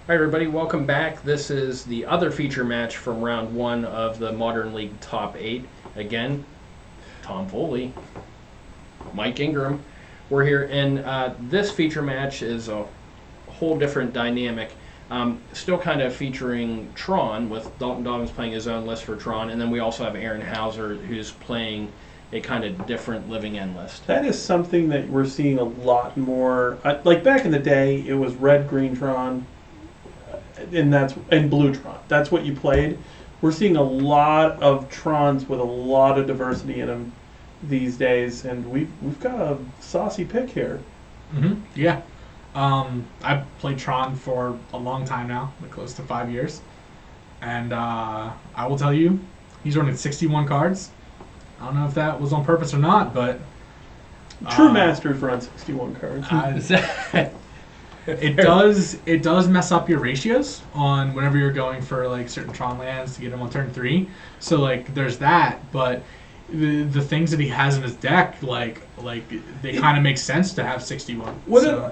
All right, everybody, welcome back. This is the other feature match from round one of the Modern League Top 8. Again, Tom Foley, Mike Ingram. We're here, and this feature match is a whole different dynamic. Still kind of featuring Tron, with Dalton Dobbins playing his own list for Tron, and then we also have Aron Hauser, who's playing a kind of different living end list. That is something that we're seeing a lot more. Like back in the day, it was red, green Tron, and blue Tron. That's what you played. We're seeing a lot of Trons with a lot of diversity in them these days, and we've got a saucy pick here. Yeah. I've played Tron for a long time now, like close to 5 years. And I will tell you, he's running 61 cards. I don't know if that was on purpose or not, but... True Masters run 61 cards. It does mess up your ratios on whenever you're going for like certain Tron lands to get him on turn 3. So like there's that, but the things that he has in his deck, like they kind of make sense to have 61.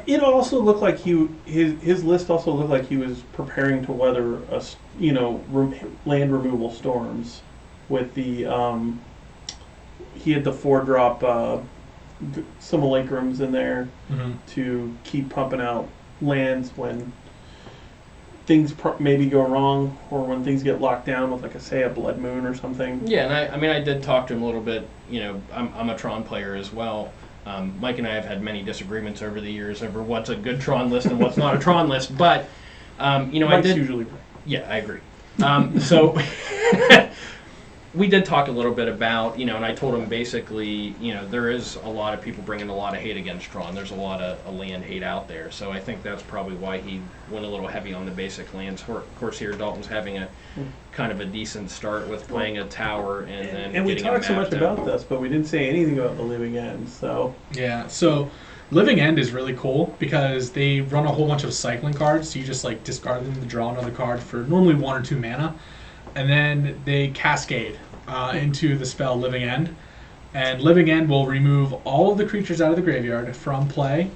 It also looked like his list also looked like he was preparing to weather land removal storms with the he had the 4-drop simulacrums in there to keep pumping out lands when things maybe go wrong, or when things get locked down with, like, a blood moon or something. Yeah, and I did talk to him a little bit. I'm a Tron player as well. Mike and I have had many disagreements over the years over what's a good Tron list and what's not a Tron list. But Mike's I did usually right. Yeah, I agree. So we did talk a little bit about, and I told him basically, there is a lot of people bringing a lot of hate against Tron. There's a lot of land hate out there. So I think that's probably why he went a little heavy on the basic lands. Of course, here Dalton's having a kind of a decent start with playing a tower and then and we getting talked so much down. about this, but we didn't say anything about the living end. So yeah, so Living End is really cool because they run a whole bunch of cycling cards. So you just like discard them to draw another card for normally 1 or 2 mana. And then they cascade into the spell Living End. And Living End will remove all of the creatures out of the graveyard from play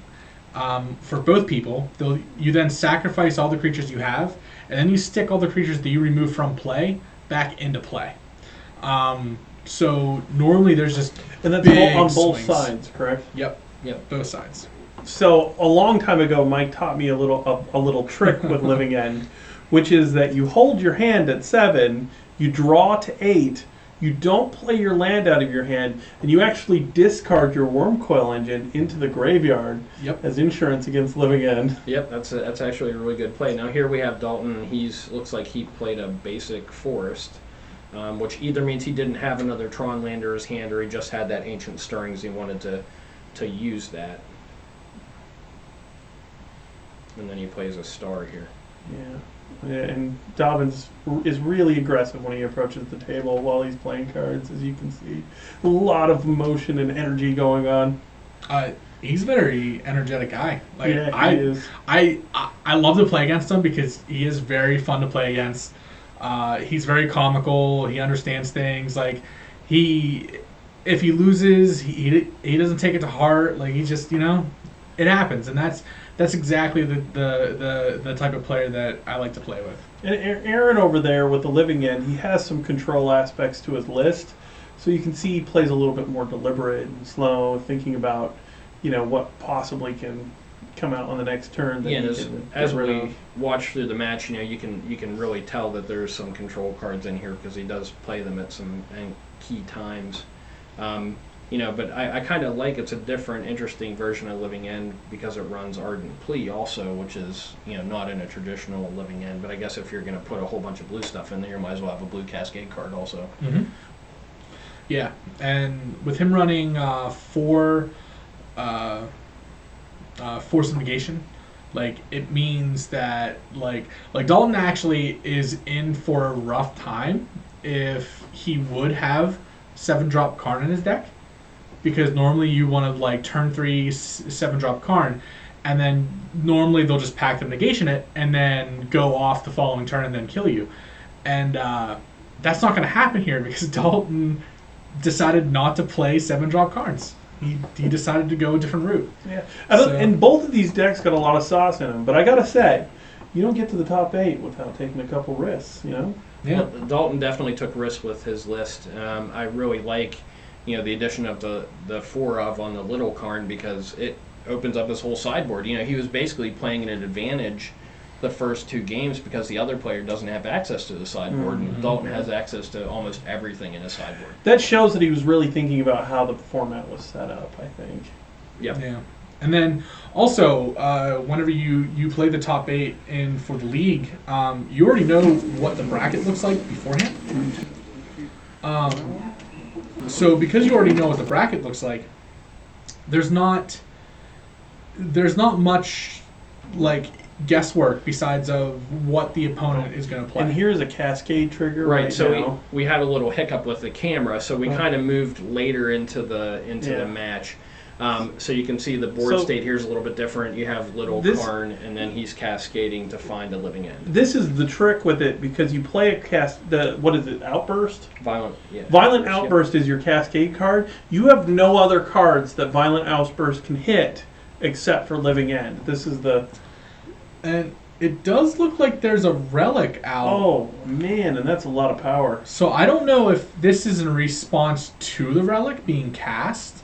for both people. You then sacrifice all the creatures you have, and then you stick all the creatures that you remove from play back into play. So normally there's just and that's big on both swings. sides, correct? Yep, both sides. So a long time ago, Mike taught me a little trick with Living End, which is that you hold your hand at 7, you draw to 8, you don't play your land out of your hand, and you actually discard your Wormcoil Engine into the graveyard as insurance against Living End. Yep, that's actually a really good play. Now here we have Dalton. Looks like he played a basic forest, which either means he didn't have another Tron lander in his hand, or he just had that Ancient Stirrings. He wanted to use that. And then he plays a star here. Yeah, and Dobbins is really aggressive when he approaches the table while he's playing cards, as you can see. A lot of motion and energy going on. He's a very energetic guy. Like, yeah, he is. I love to play against him because he is very fun to play against. He's very comical. He understands things. Like, if he loses, he doesn't take it to heart. Like, he just, it happens, and that's exactly the type of player that I like to play with. And Aron over there with the Living End, he has some control aspects to his list, so you can see he plays a little bit more deliberate and slow, thinking about what possibly can come out on the next turn. That as we watch through the match, you can really tell that there's some control cards in here because he does play them at some key times. But I kind of like it's a different, interesting version of Living End because it runs Ardent Plea also, which is not in a traditional Living End. But I guess if you're going to put a whole bunch of blue stuff in there, you might as well have a blue Cascade card also. Mm-hmm. Yeah, and with him running 4 Force of Negation, like it means that like Dalton actually is in for a rough time if he would have 7-drop Karn in his deck. Because normally you want to like turn 3 7-drop Karn, and then normally they'll just pack the negation it and then go off the following turn and then kill you, and that's not going to happen here because Dalton decided not to play 7-drop Karns. He decided to go a different route. Yeah, and both of these decks got a lot of sauce in them. But I gotta say, you don't get to the top 8 without taking a couple risks, you know? Yeah. Well, Dalton definitely took risks with his list. I really like, the addition of the 4 of on the little Karn because it opens up his whole sideboard. He was basically playing at an advantage the first 2 games because the other player doesn't have access to the sideboard, and Dalton has access to almost everything in his sideboard. That shows that he was really thinking about how the format was set up, I think. Yep. Yeah. And then also, whenever you play the top 8 in for the league, you already know what the bracket looks like beforehand. So because you already know what the bracket looks like, there's not much like guesswork besides of what the opponent is going to play. And here's a cascade trigger Right, so now. we had a little hiccup with the camera, so we kind of moved later into the match. So you can see the board state here's a little bit different. You have little Karn, and then he's cascading to find a living end. This is the trick with it because you play what is it, Outburst? Violent Outburst is your cascade card. You have no other cards that Violent Outburst can hit except for living end. This is the... And it does look like there's a relic out. Oh, man, and that's a lot of power. So I don't know if this is in response to the relic being cast.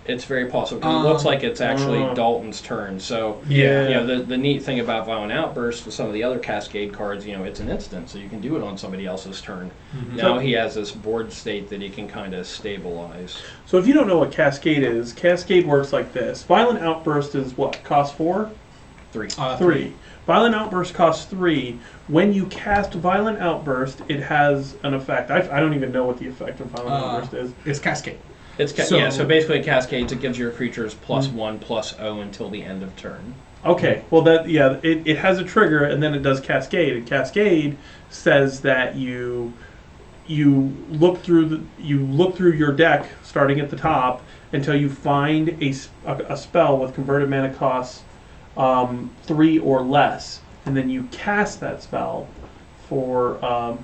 It's very possible. It looks like it's actually Dalton's turn. So, the neat thing about Violent Outburst with some of the other Cascade cards, it's an instant, so you can do it on somebody else's turn. Mm-hmm. Now he has this board state that he can kind of stabilize. So if you don't know what Cascade is, Cascade works like this. Violent Outburst is what? Cost 4? 3. 3. Violent Outburst costs 3. When you cast Violent Outburst, it has an effect. I don't even know what the effect of Violent Outburst is. It's Cascade. So basically Cascades, it gives your creatures +1/+0 until the end of turn. Okay, well it has a trigger and then it does Cascade. And Cascade says that you look through your deck starting at the top until you find a spell with converted mana costs 3 or less, and then you cast that spell for.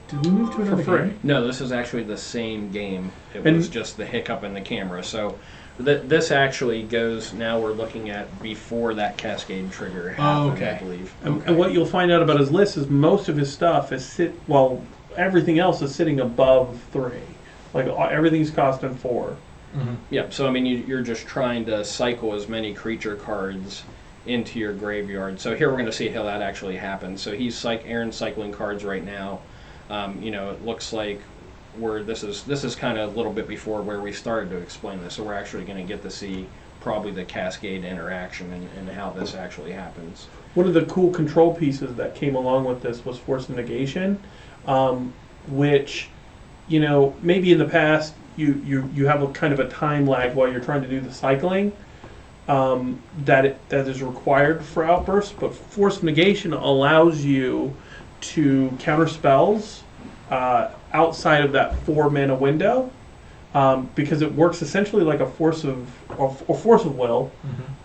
Did we move to another game? No, this is actually the same game. It was just the hiccup in the camera. So this actually goes, now we're looking at before that Cascade trigger happened, I believe. And what you'll find out about his list is most of his stuff is everything else is sitting above 3. Like everything's costing 4. Mm-hmm. Yeah, so you're just trying to cycle as many creature cards into your graveyard. So here we're going to see how that actually happens. So Aron's cycling cards right now. It looks like this is kind of a little bit before where we started to explain this. So we're actually going to get to see probably the Cascade interaction and how this actually happens. One of the cool control pieces that came along with this was Force of Negation, which, maybe in the past you have a kind of a time lag while you're trying to do the cycling that is required for Outbursts, but Force of Negation allows you to counter spells outside of that 4 mana window, because it works essentially like a force of will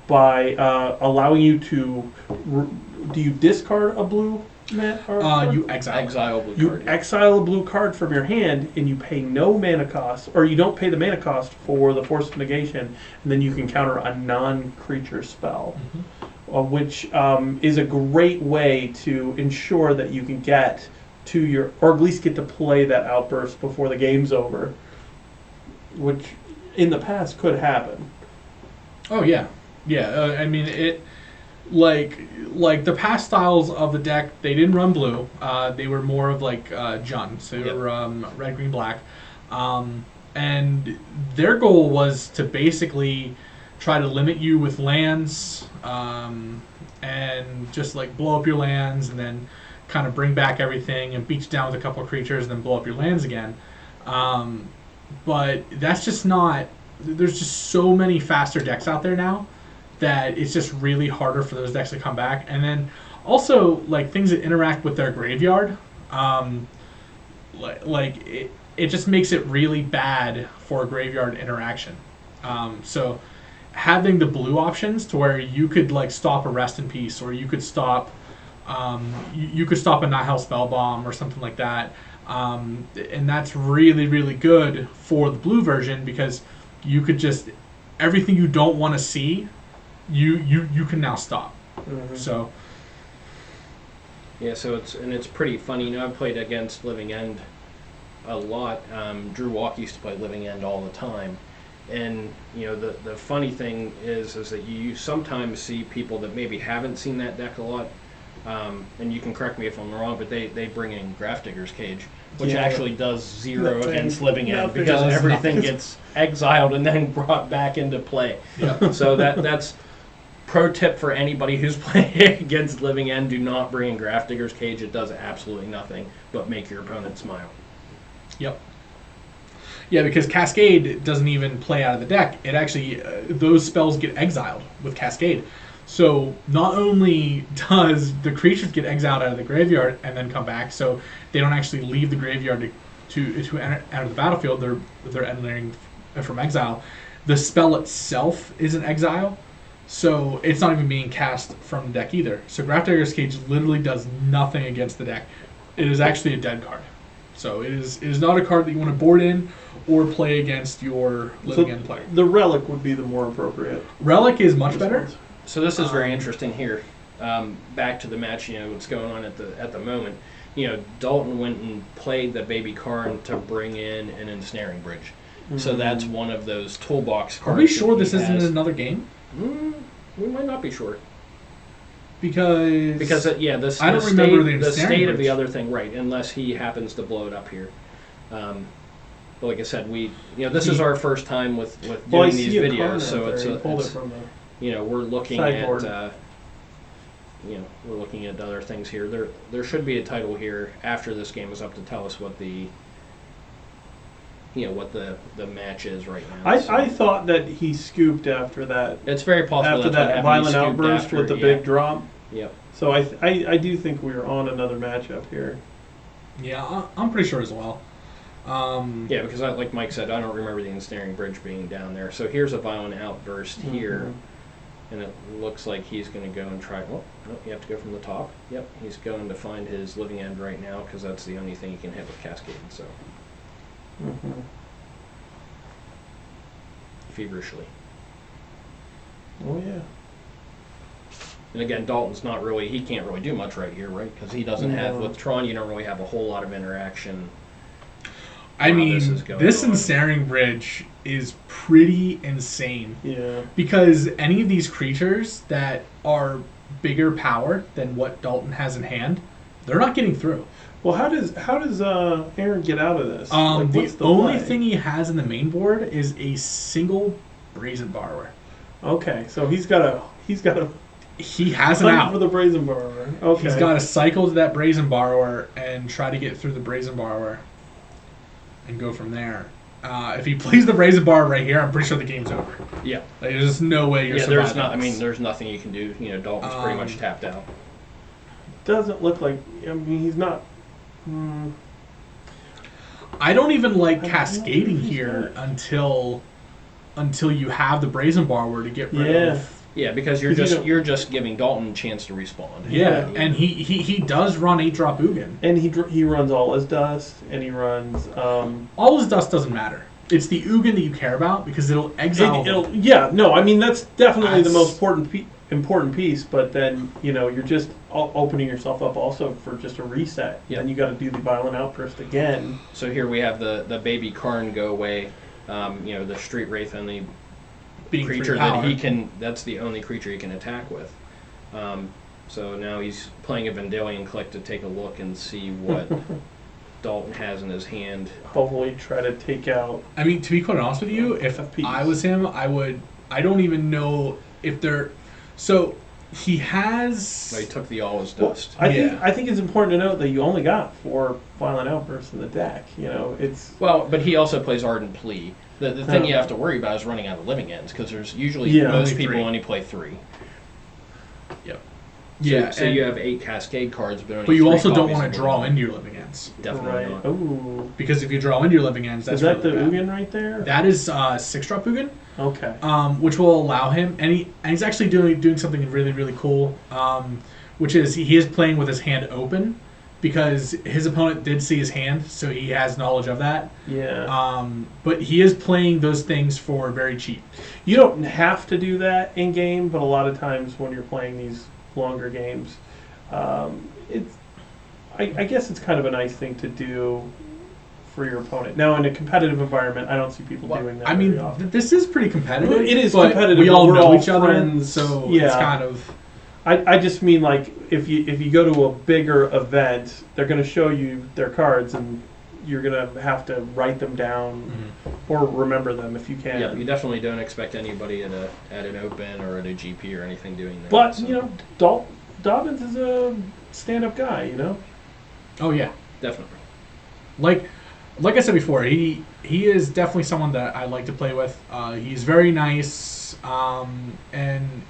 by allowing you to. Do you discard a blue mana? You exile a blue card. You exile a blue card from your hand, and you pay no mana cost, or you don't pay the mana cost for the Force of Negation, and then you can counter a non-creature spell. Which is a great way to ensure that you can get to or at least get to play that Outburst before the game's over, which in the past could happen. Oh yeah, it like the past styles of the deck, they didn't run blue. They were more of like Jund, so they were red, green, black, and their goal was to basically try to limit you with lands, and just like blow up your lands and then kind of bring back everything and beat you down with a couple of creatures and then blow up your lands again. But that's just not... There's just so many faster decks out there now that it's just really harder for those decks to come back. And then also like things that interact with their graveyard, it just makes it really bad for graveyard interaction. So having the blue options to where you could like stop a Rest in Peace, or you could stop you could stop a Nihil Spellbomb or something like that, and that's really, really good for the blue version, because you could just, everything you don't want to see, you can now stop. So Yeah, so it's pretty funny. You know, I've played against Living End a lot. Drew Walk used to play Living End all the time. And, you know, the funny thing is that you sometimes see people that maybe haven't seen that deck a lot, and you can correct me if I'm wrong, but they bring in Grafdigger's Cage, which actually does zero Nothing. against Living End Nothing. because Does everything nothing. gets exiled and then brought back into play. Yeah. So that's pro tip for anybody who's playing against Living End: do not bring in Grafdigger's Cage. It does absolutely nothing but make your opponent smile. Yep. Yeah, because Cascade doesn't even play out of the deck. It actually, those spells get exiled with Cascade. So not only does the creatures get exiled out of the graveyard and then come back, so they don't actually leave the graveyard to enter out of the battlefield. They're entering from exile. The spell itself is an exile, so it's not even being cast from the deck either. So Grafdigger's Cage literally does nothing against the deck. It is actually a dead card. So it is not a card that you want to board in or play against your Living End player. The Relic would be the more appropriate. Relic is much better. So this is very interesting here. Back to the match, you know, what's going on at the moment. You know, Dalton went and played the Baby Karn to bring in an Ensnaring Bridge. So that's one of those toolbox cards. Are we sure that this he isn't has. another game? We might not be sure. Because I don't remember the the Ensnaring state of Bridge. the other thing, right? Unless he happens to blow it up here. But like I said, this is our first time with Well, I doing these see a Karn videos, out so there. He pulled it it's from the you know, we're looking sideboard. at we're looking at other things here. There should be a title here after this game is up to tell us what the match is right now. I thought that he scooped after that. It's very possible After that's what that happened. violent He scooped outburst after, with the yeah. big drop. Yep. So I do think we're on another matchup here. Yeah, I'm pretty sure as well. Yeah, because like Mike said, I don't remember the Ensnaring Bridge being down there. So here's a violent outburst here, and it looks like he's going to go and try. Well, no, you have to go from the top. Yep, he's going to find his Living End right now because that's the only thing he can hit with Cascade. So feverishly. Oh yeah. And again, Dalton's not really, he can't really do much right here, right? Because he doesn't have, with Tron, you don't really have a whole lot of interaction. I mean, this is going this on. Ensnaring Bridge is pretty insane. Yeah. Because any of these creatures that are bigger power than what Dalton has in hand, they're not getting through. Well, how does Aron get out of this? The only thing he has in the main board is a single Brazen Borrower. Okay, so he's got a He has an hunt out. for the Brazen Borrower. Okay. He's got to cycle to that Brazen Borrower and try to get through the Brazen Borrower and go from there. If he plays the Brazen Borrower right here, I'm pretty sure the game's over. Yeah. Like, there's just no way you're There's surviving not. I this. mean, there's nothing you can do. You know, Dalton's pretty much tapped out. Doesn't look like. I mean, he's not. I don't even like I don't know cascading if he's here until you have the Brazen Borrower to get rid Yeah. of. Yeah, because you're just giving Dalton a chance to respond. Yeah, and he does run 8-drop Ugin. And he runs all his dust, and he runs. All his dust doesn't matter. It's the Ugin that you care about because it'll exile. I mean that's definitely the That's- most important piece. But then you're just opening yourself up also for just a reset. Yeah. And you got to do the violent outburst again. So here we have the Baby Karn go away. The Street Wraith only being creature 3 that power. he can. That's the only creature he can attack with. So now he's playing a Vendalion Click to take a look and see what Dalton has in his hand. Hopefully, try to take out. I mean, to be quite honest with you, if FPs. I was him, I would. I don't even know if they're. So he has. He took the all his Well, dust. I think it's important to note that you only got 4 violent outbursts in the deck. It's Well, but he also plays Ardent Plea. The thing you have to worry about is running out of living ends because there's usually most only people 3. only play 3. Yep. So you have 8 Cascade cards, but only But you 3 also don't copies want of to the draw living into your living ends. end. Definitely right. not. Ooh. Because if you draw into your living ends, that's Is that the really bad. Ugin right there? That is 6-drop Ugin. Okay. Which will allow him, and he's actually doing something really, really cool, which is he is playing with his hand open because his opponent did see his hand, so he has knowledge of that. Yeah. But he is playing those things for very cheap. You don't have to do that in game, but a lot of times when you're playing these longer games, I guess it's kind of a nice thing to do for your opponent. Now, in a competitive environment, I don't see people doing that. I mean, very often. this is pretty competitive. It is but competitive. We but all we're know all each other, friends, so yeah. it's kind of. I just mean like if you go to a bigger event, they're going to show you their cards and you're going to have to write them down or remember them if you can. Yeah, you definitely don't expect anybody at an open or at a GP or anything doing that. But so. you know, Dobbins is a stand-up guy. You know. Oh yeah, Definitely. like I said before, he is definitely someone that I like to play with. He's very nice, and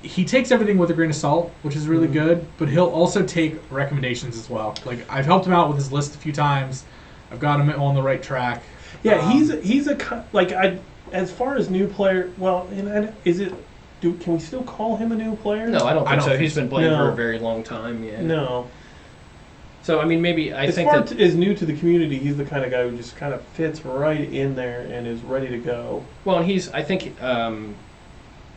he takes everything with a grain of salt, which is really good. But he'll also take recommendations as well. Like I've helped him out with his list a few times. I've got him on the right track. Yeah, as far as new player. Well, is it? Can we still call him a new player? No, I don't think so. think He's been playing no. for a very long time. Yeah. No. So I mean, maybe As far as new to the community, he's the kind of guy who just kind of fits right in there and is ready to go. Well, and I think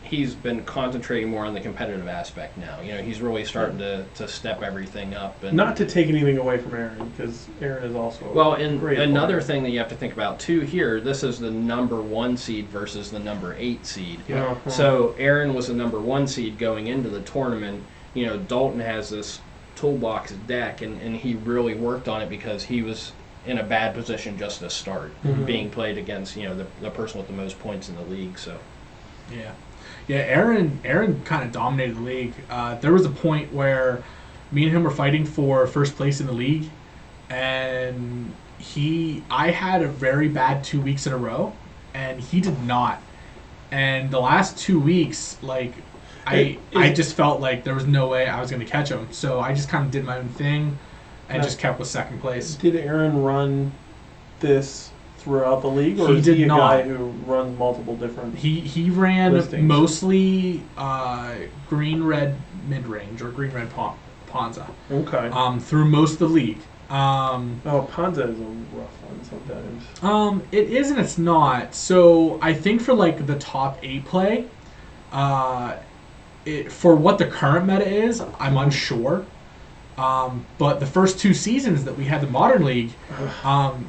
he's been concentrating more on the competitive aspect now. You know, he's really starting to step everything up. And Not to take anything away from Aron, because Aron is also and great another player. thing that you have to think about too here, this is the number 1 seed versus the number 8 seed. Yeah. Uh-huh. So Aron was the number 1 seed going into the tournament. You know, Dalton has this toolbox deck, and he really worked on it because he was in a bad position just to start, being played against, you know, the person with the most points in the league. So Yeah, Aron kind of dominated the league. There was a point where me and him were fighting for first place in the league, and I had a very bad 2 weeks in a row, and he did not. And the last 2 weeks, like, I just felt like there was no way I was going to catch him. So I just kind of did my own thing and just kept with second place. Did Aron run this throughout the league, or He is did he a not. guy who runs multiple different? He ran listings? mostly green-red mid-range or green-red Ponza Okay. through most of the league. Ponza is a rough one sometimes. It is and it's not. So I think for like the top 8 play, for what the current meta is, I'm unsure. But the first 2 seasons that we had the Modern League,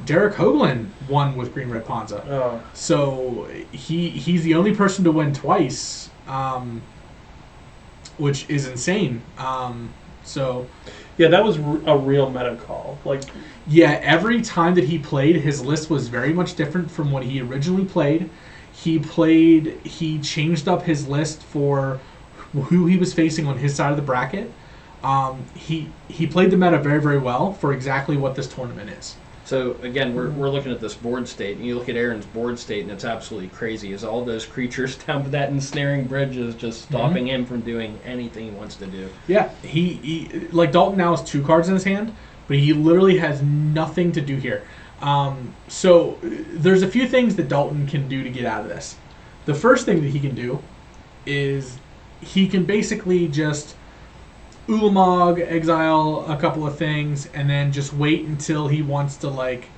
Derek Hoagland won with Green Red Ponza. Oh. So he's the only person to win twice, which is insane. Yeah, that was a real meta call. Like, Yeah, every time that he played, his list was very much different from what he originally played. He changed up his list for who he was facing on his side of the bracket. He played the meta very, very well for exactly what this tournament is. So again, we're looking at this board state, and you look at Aron's board state, and it's absolutely crazy. Is all those creatures down with that ensnaring bridge is just stopping him from doing anything he wants to do. Yeah, he like Dalton now has 2 cards in his hand, but he literally has nothing to do here. So there's a few things that Dalton can do to get out of this. The first thing that he can do is he can basically just Ulamog, exile a couple of things, and then just wait until he wants to like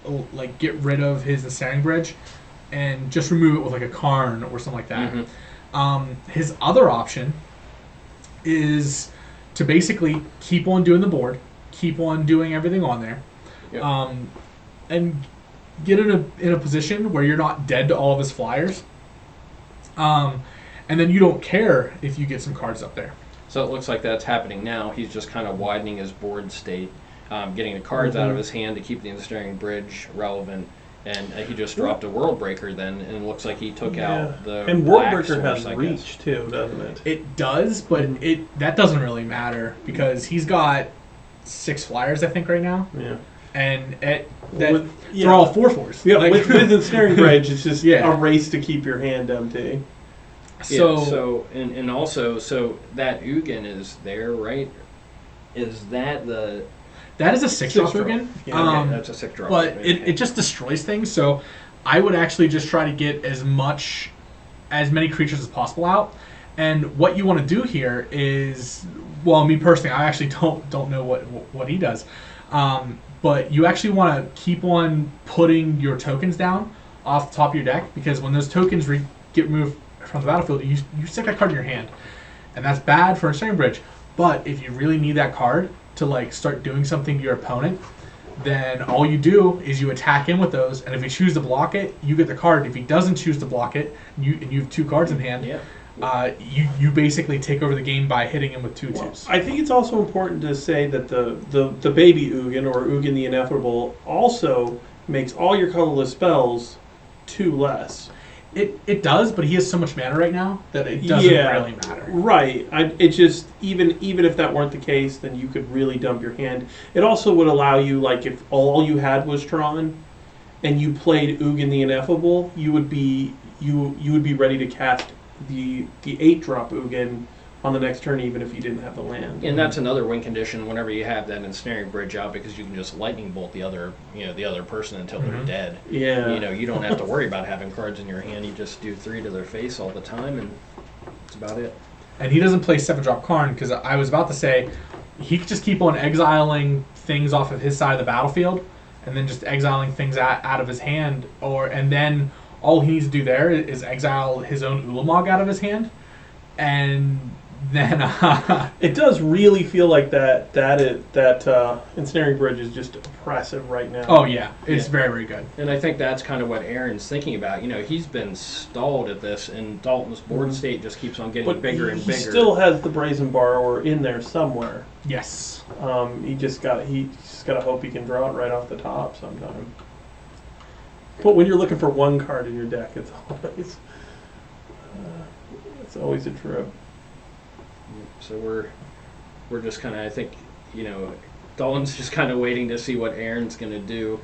get rid of his ensnaring bridge, and just remove it with like a Karn or something like that. His other option is to basically keep on doing the board, keep on doing everything on there, and get in a position where you're not dead to all of his flyers, and then you don't care if you get some cards up there. So it looks like that's happening now. He's just kind of widening his board state, getting the cards out of his hand to keep the ensnaring bridge relevant. And he just dropped a World Breaker then, and it looks like he took out the And World black Breaker source, has I reach guess. too, doesn't it? It does, but that doesn't really matter because he's got 6 flyers, I think, right now. Yeah. And they're yeah. all 4/4s. Yeah, Like- with ensnaring bridge, it's just Yeah. a race to keep your hand empty. And also that Ugin is there, right? Is that the... that is a 6-drop Six-drop. Ugin. Yeah, Okay, that's a 6-drop. But Okay. it just destroys things, so I would actually just try to get as many creatures as possible out. And what you want to do here is, well, me personally, I actually don't know what he does. But you actually want to keep on putting your tokens down off the top of your deck, because when those tokens get removed from the battlefield, you stick that card in your hand. And that's bad for a ensnaring bridge. But if you really need that card, to like start doing something to your opponent, then all you do is you attack him with those, and if he chooses to block it, you get the card. If he doesn't choose to block it, you have 2 cards in hand. Yeah. You basically take over the game by hitting him with 2/2s. Well, I think it's also important to say that the baby Ugin, or Ugin the Ineffable, also makes all your colorless spells 2 less. It does, but he has so much mana right now that it doesn't really matter. Right. It just, even if that weren't the case, then you could really dump your hand. It also would allow you, like, if all you had was Tron, and you played Ugin the Ineffable, you would be ready to cast the 8-drop Ugin on the next turn, even if you didn't have the land. And that's another win condition whenever you have that ensnaring bridge out, because you can just lightning bolt the other person until they're dead. Yeah. You don't have to worry about having cards in your hand. You just do 3 to their face all the time, and that's about it. And he doesn't play 7-drop Karn, because I was about to say he could just keep on exiling things off of his side of the battlefield, and then just exiling things out of his hand, and then all he needs to do there is exile his own Ulamog out of his hand, and then it does really feel like that ensnaring bridge is just oppressive right now. Oh yeah, it's very, very good. And I think that's kind of what Aron's thinking about. He's been stalled at this, and Dalton's board state just keeps on getting bigger and bigger. He still has the Brazen Borrower in there somewhere. Yes. He just got to hope he can draw it right off the top sometime. But when you're looking for 1 card in your deck, it's always a trip. So we're just kind of, I think, Dalton's just kind of waiting to see what Aron's going to do.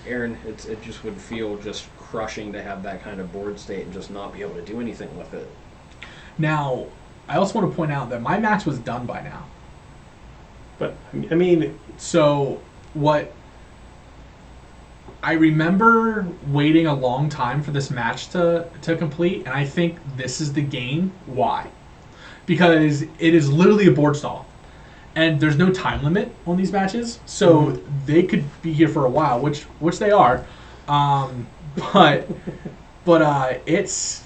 Aron, it just would feel just crushing to have that kind of board state and just not be able to do anything with it. Now, I also want to point out that my match was done by now. But, I mean... So, what... I remember waiting a long time for this match to complete, and I think this is the game. Why? Because it is literally a board stall, and there's no time limit on these matches, so they could be here for a while, which they are, but it's.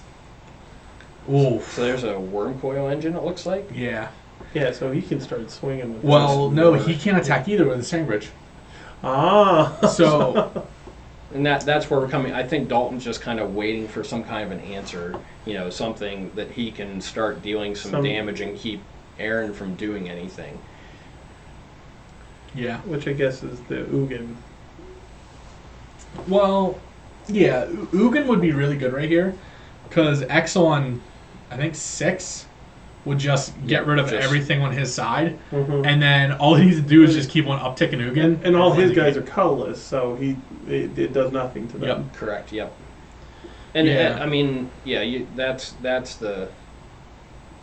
Oof. So there's a worm coil engine, it looks like. Yeah. Yeah, so he can start swinging with no, he can't attack either with the Sand Bridge. Ah. So. And that's where we're coming. I think Dalton's just kind of waiting for some kind of an answer, something that he can start dealing some damage and keep Aron from doing anything. Yeah. Which I guess is the Ugin. Well, yeah, Ugin would be really good right here, because X on, I think, 6 would just get rid of everything on his side, and then all he needs to do is just keep on upticking Ugin. And all his guys are colorless, so it does nothing to them. Yep. Correct. Yep. And I mean, that's the.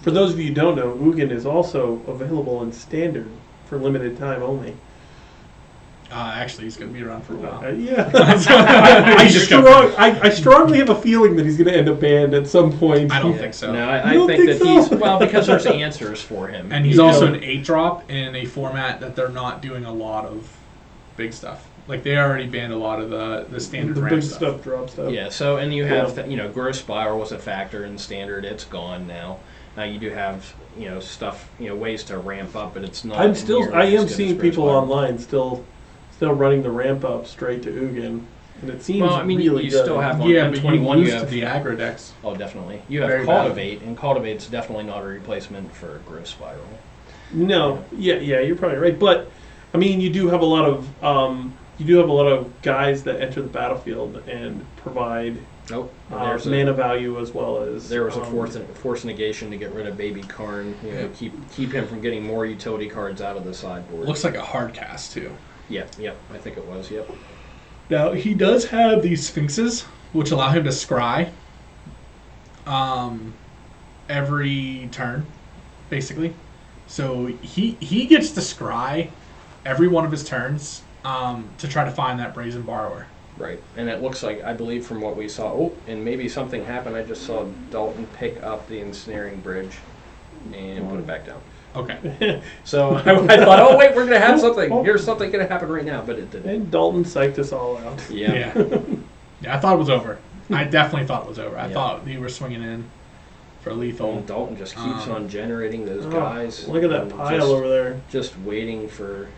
For those of you who don't know, Ugin is also available in Standard for limited time only. Actually, he's going to be around for a while. Yeah. I strongly have a feeling that he's going to end up banned at some point. I don't think so. No, I think that he's... Well, because there's answers for him. And he's also an 8-drop in a format that they're not doing a lot of big stuff. Like, they already banned a lot of the standard the ramp big stuff. drop stuff. Yeah, so, and you have, Gross Spiral was a factor in Standard. It's gone now. Now you do have, stuff, ways to ramp up, but it's not... I am seeing people online still running the ramp up straight to Ugin, and it seems really you good. still have on but M21 you have the aggro decks. Oh, definitely. You have Very Cultivate, and Cultivate's definitely not a replacement for Gross Spiral. No, yeah, you're probably right. But I mean, you do have a lot of guys that enter the battlefield and provide mana value as well as. There was a force negation to get rid of Baby Karn. Keep him from getting more utility cards out of the sideboard. Looks like a hard cast too. Yep, I think it was, yep. Now, he does have these Sphinxes, which allow him to scry every turn, basically. So he gets to scry every one of his turns to try to find that Brazen Borrower. Right, and it looks like, I believe from what we saw, and maybe something happened, I just saw Dalton pick up the Ensnaring Bridge and put it back down. Okay. So I thought, wait, we're going to have something. Here's something going to happen right now, but it didn't. And Dalton psyched us all out. Yeah, I thought it was over. I definitely thought it was over. I thought he were swinging in. for lethal. And Dalton just keeps on generating those guys. Look at that and pile just, over there. Just waiting for.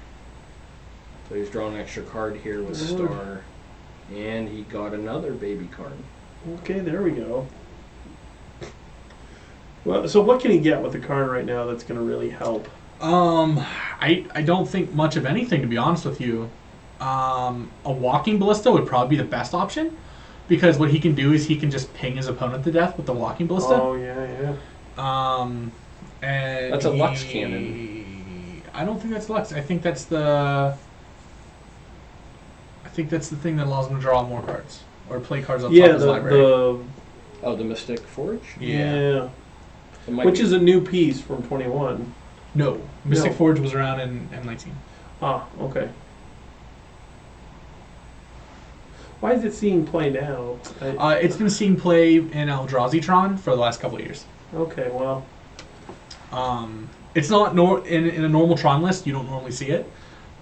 So he's drawing an extra card here with Star, and he got another baby card. Okay, there we go. Well, so what can he get with the card right now that's going to really help? I don't think much of anything, to be honest with you. A walking ballista would probably be the best option, because what he can do is he can just ping his opponent to death with the walking ballista. Oh yeah. And That's a Lux cannon. I don't think that's Lux. I think that's the thing that allows him to draw more cards or play cards off top of his library. The Mystic Forge? Yeah. Which is a new piece from 21. No. Mystic Forge was around in M19. Ah, okay. Why is it seeing play now? It's been seeing play in Eldrazi Tron for the last couple of years. Okay, well. It's not in a normal Tron list, you don't normally see it,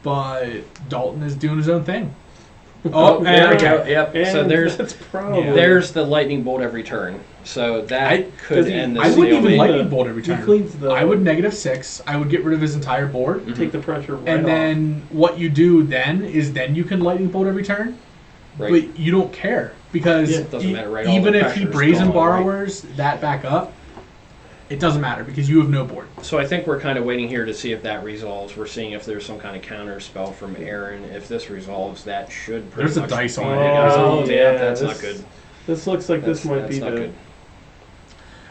but Dalton is doing his own thing. Oh, there we go. Yep. And so there's the lightning bolt every turn. So that could end the I wouldn't even stalemate. lightning bolt every turn. He cleans the. I would -6. I would get rid of his entire board. Take the pressure right And off. then what you do then is you can lightning bolt every turn. Right. But you don't care because It doesn't matter, right? All even the if he pressure's brazen gone, borrowers that back up, it doesn't matter because you have no board. So I think we're kind of waiting here to see if that resolves. We're seeing if there's some kind of counter spell from Aron. If this resolves, that should pretty There's a much... dice on Oh, it. Oh, yeah, yeah, that's not good. This looks like this might be not the. good.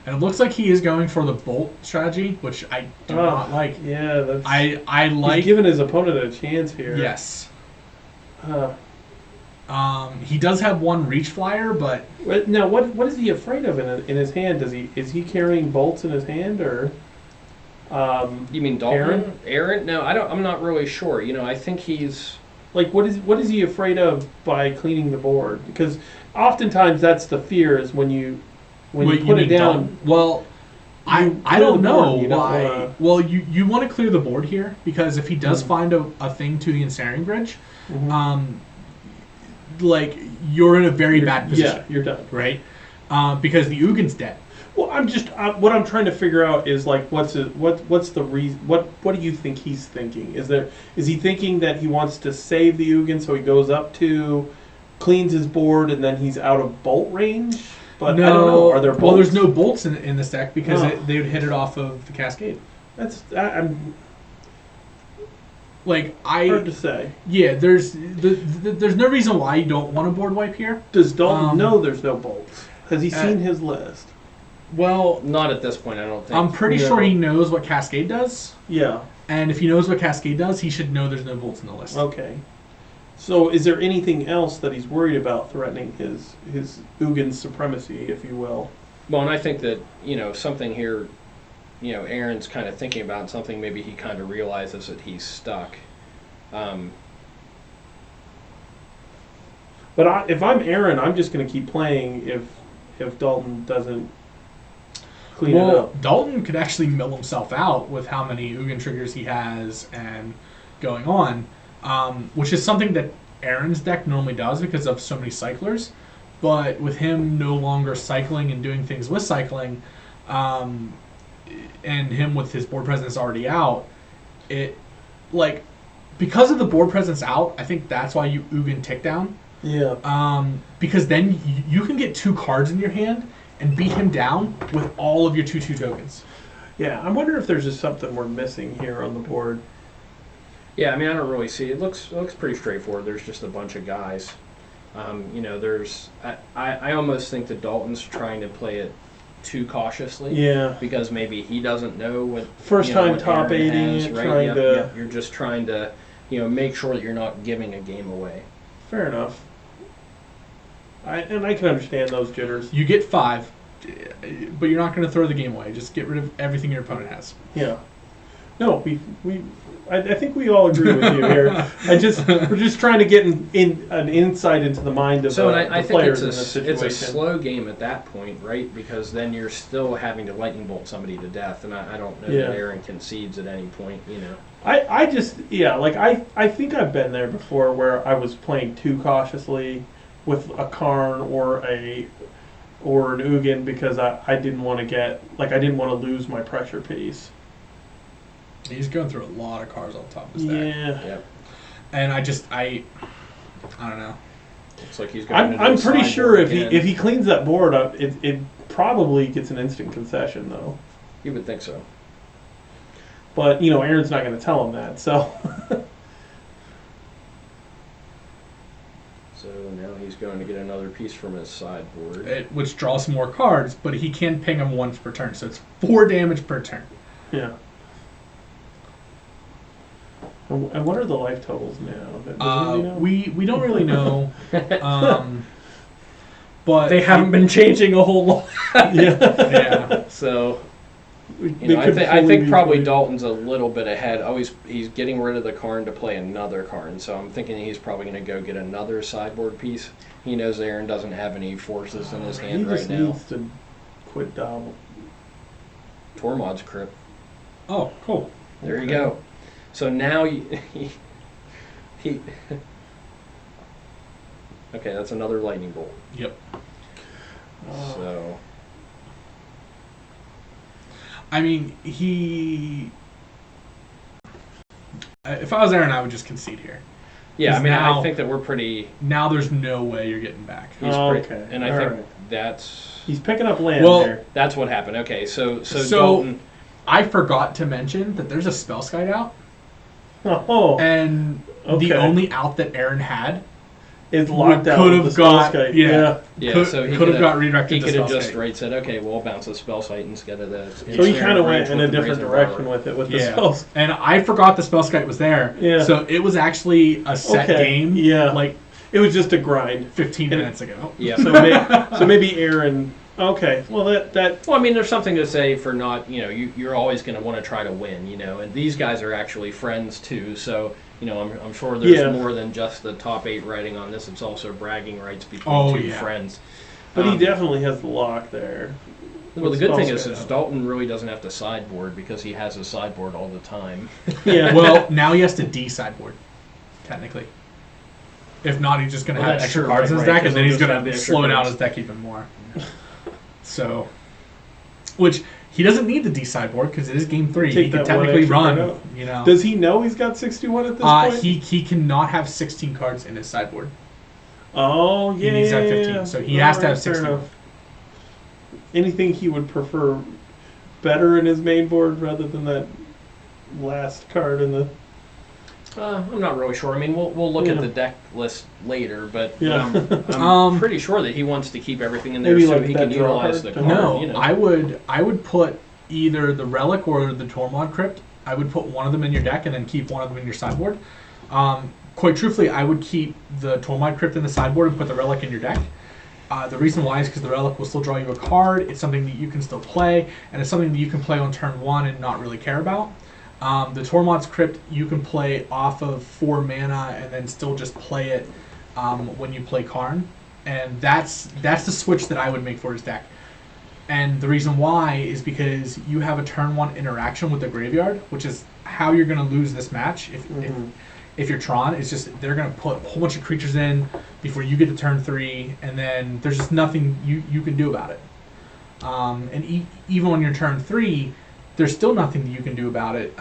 And it looks like he is going for the bolt strategy, which I do not like. Yeah, that's. I like. He's giving his opponent a chance here. Yes. Uh, He does have one reach flyer, but Now, what is he afraid of in his hand? Is he carrying bolts in his hand or? You mean Dalton? Aron? No, I'm not really sure. I think he's... Like, what is he afraid of by cleaning the board? Because oftentimes that's the fear is when you put it down. Dalton? Well, I clear don't the know board, you don't why. wanna- Well, you want to clear the board here because if he does find a thing to the ensnaring bridge, like you're in a very bad position. Yeah, you're done. Right? Because the Ugin's dead. Well, I'm just what I'm trying to figure out is like what's the reason? What do you think he's thinking? Is he thinking that he wants to save the Ugin so he goes up to cleans his board and then he's out of bolt range? But No, I don't know. Are there bolts? Well, there's no bolts in this deck because Oh. they would hit it off of the Cascade. I'm Like hard to say. yeah, there's no reason why you don't want a board wipe here. Does Dalton know there's no bolts? Has he seen his list? Well, Not at this point, I don't think. I'm pretty Yeah. sure he knows what Cascade does, Yeah. and if he knows what Cascade does, he should know there's no bolts in the list. Okay. So, is there anything else that he's worried about threatening his Ugin's supremacy, if you will? Well, and I think that, something here, Aaron's kind of thinking about, and something maybe he kind of realizes that he's stuck. But if I'm Aron, I'm just going to keep playing if Dalton doesn't clean it Well, up. Dalton could actually mill himself out with how many Ugin triggers he has and going on, which is something that Aaron's deck normally does because of so many cyclers. But with him no longer cycling and doing things with cycling, and him with his board presence already out, because of the board presence out, I think that's why you Ugin tick down. Yeah. Because then you can get 2 cards in your hand and beat him down with all of your 2/2 tokens. Yeah. I wonder if there's just something we're missing here on the board. Yeah, I mean, I don't really see it. It looks pretty straightforward. There's just a bunch of guys. I almost think that Dalton's trying to play it too cautiously. Yeah. Because maybe he doesn't know what First time what top Aron eighting has, it, right? trying to. Yep. You're just trying to make sure that you're not giving a game away. Fair enough. I can understand those jitters. You get 5, but you're not going to throw the game away. Just get rid of everything your opponent has. Yeah. No, I think we all agree with you here. We're just trying to get in an insight into the mind of So the I think players it's in this situation. a slow game at that point, right? Because then you're still having to lightning bolt somebody to death, and I don't know Yeah. that Aron concedes at any point. I think I've been there before where I was playing too cautiously with a Karn or a or an Ugin because I didn't want to I didn't want to lose my pressure piece. He's going through a lot of cards on top of his deck. Yeah. Yep. And I don't know. Looks like he's going. I'm pretty sure again. if he cleans that board up, it probably gets an instant concession though. You would think so. But Aaron's not going to tell him that, so. So now he's going to get another piece from his sideboard. Which draws some more cards, but he can ping them once per turn, so it's 4 damage per turn. Yeah. And what are the life totals now? Does anybody know? We don't really know, but They haven't been changing a whole lot. yeah. So They I could fully think be probably played. Dalton's a little bit ahead. Oh, he's getting rid of the Karn to play another Karn, so I'm thinking he's probably going to go get another sideboard piece. He knows Aron doesn't have any forces in his hand He right just now. needs to quit Dobbins. Tormod's Crypt. Oh, cool. There you Okay. go. So now he okay, that's another lightning bolt. Yep. So I mean, if I was Aaron, I would just concede here. yeah, I mean, Now- I think that we're pretty. Now there's no way you're getting back. He's Okay, and I all think right. that's He's picking up land Well- there. that's what happened. Okay, so So- Dalton. I forgot to mention that there's a spell skite out, Oh, and Okay. the only out that Aaron had it's locked out. could with have the spell got skite. yeah. Yeah, could, so he could have could've- got redirected He to could have spell just skite. right said, okay, we'll bounce the spell site instead of the. So he kind of went in a different direction with. with it with the Yeah, spells. and I forgot the spell skite was there. Yeah. So it was actually a set Okay, game. yeah. Like It was just a grind. 15 And- minutes ago. Yeah. So maybe Aaron. Okay, well that Well, I mean, there's something to say for not, you're always going to want to try to win, and these guys are actually friends too. So, I'm sure there's Yeah. more than just the top 8 writing on this. It's also bragging rights between Oh, two yeah. friends. But he Um, definitely has the lock there. Well, the good thing Spell is skite. Dalton really doesn't have to sideboard because he has his sideboard all the time. Yeah. Well, now he has to D-sideboard, technically. If not, he's just going to Well, have that's extra true, cards in right, his deck, because and then he'll he's just going have the to extra slow down cards. his deck even more. So, which he doesn't need the D-sideboard because it is game 3. Take He can that one technically extra run, card out. . Does he know he's got 61 at this point? He cannot have 16 cards in his sideboard. Oh yeah. He needs to have 15, yeah. so he has to have Fair 16. enough. Anything he would prefer better in his main board rather than that last card in the. I'm not really sure. I mean, we'll look at Yeah. the deck list later, but Yeah. I'm pretty sure that he wants to keep everything in there Maybe so like he that can draw utilize card the to- card. No, I would put either the Relic or the Tormod Crypt. I would put one of them in your deck and then keep one of them in your sideboard. Quite truthfully, I would keep the Tormod Crypt in the sideboard and put the Relic in your deck. The reason why is because the Relic will still draw you a card. It's something that you can still play, and it's something that you can play on turn 1 and not really care about. The Tormod's Crypt you can play off of 4 mana and then still just play it when you play Karn, and that's the switch that I would make for his deck. And the reason why is because you have a turn 1 interaction with the graveyard, which is how you're going to lose this match. If you're Tron, it's just they're going to put a whole bunch of creatures in before you get to turn 3, and then there's just nothing you can do about it. And even when you're turn 3, there's still nothing that you can do about it.